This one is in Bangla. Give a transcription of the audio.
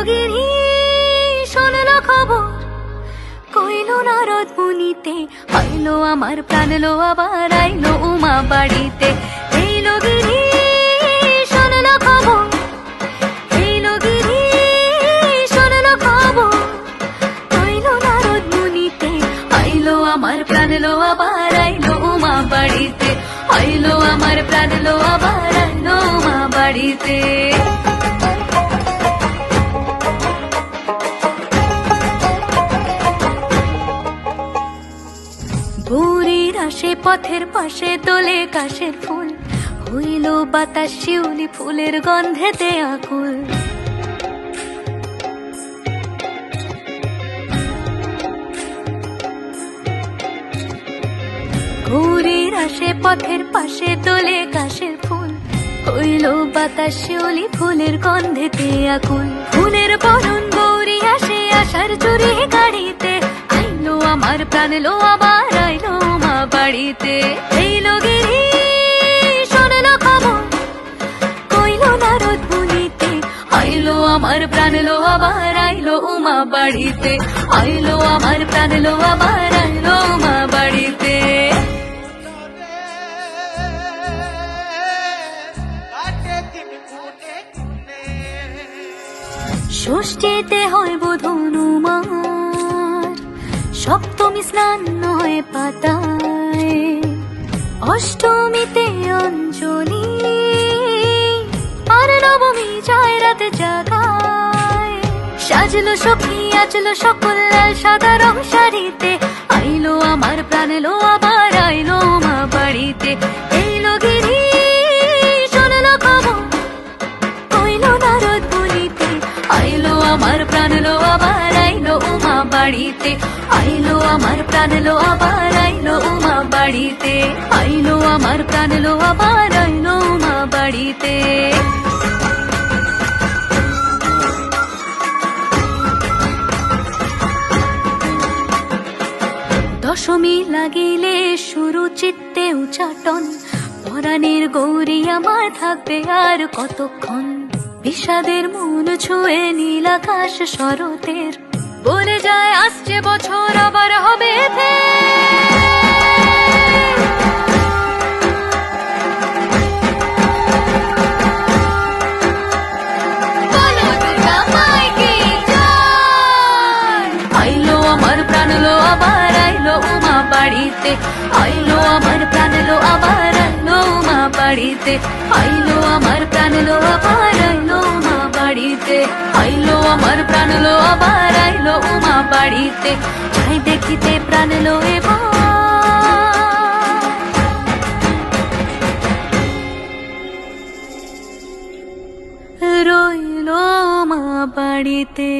গিরি শোনলো খবর, কইলো নারদ মুনিতে, আইলো আমার প্রাণ লো আবার আইলো উমা বাড়িতে। এইলো গিরি শোনলো খবর, এইলো গিরি শোনলো খবর, কইলো নারদ মুনিতে, আইলো আমার প্রাণ লো আবার আইলো উমা বাড়িতে, আইলো আমার প্রাণ লো আবার আইলো উমা বাড়িতে। ভোরের আসে পথের পাশে তোলে কাশের ফুল, হইল বাতাস শিউলি ফুলের গন্ধেতে আকুল। ভোরের আসে পথের পাশে তোলে কাশের ফুল, হইল বাতাস শিউলি ফুলের গন্ধেতে আকুল। ফুলের বরণ গৌরী আসে আশার চুরি গাড়িতে, আইলো আমার প্রাণ লো আবার আইলো মা বাড়িতে। এইলো গিরি শোনলো খবর, কইলো নারদ মুনিতে, আইলো আমার প্রাণ লো আবার আইলো উমা বাড়িতে, আইলো আমার প্রাণ লো আবার আইলো উমা বাড়িতে। ষষ্ঠীতে হয় বোধনুমার, সপ্তমী স্নান হয় পাতায়, অষ্টমীতে অঞ্জলি, আর নবমী যায় রাতে জাগায়। সাজলো সখী আজলো সকল লাল সাদা রং শাড়িতে, আইলো আমার প্রাণ লো আবার আইলো মা বাড়িতে। এইলো গিরি শোনলো খবর, কইলো নারদ মুনিতে, আইলো আমার প্রাণ লো আবার আইলো উমা বাড়িতে, আইলো আমার প্রাণ লো আবার আইলো উমা বাড়িতে, আইলো আমার প্রাণ লো আবার আইলো উমা বাড়িতে। দশমী লাগিলে শুরু চিত্তে উচাটন, পরাণের গৌরী আমার থাকবে আর কতক্ষণ। বিষাদের মন ছুঁয়ে নীল আকাশ শরতের, বলে যায় আসছে বছর আবার হবে আইলো আমার প্রাণ লো আবার আইলো উমা বাড়িতে, আইলো আমার প্রাণ লো আবার আইলো উমা বাড়িতে, আইলো আমার প্রাণ লো আবার আইলো উমা বাড়িতে, আইলো আমার প্রাণ লো আবার আইলো উমা বাড়িতে। যাই দেখিতে প্রাণ লো এবার রইলো মা বাড়িতে।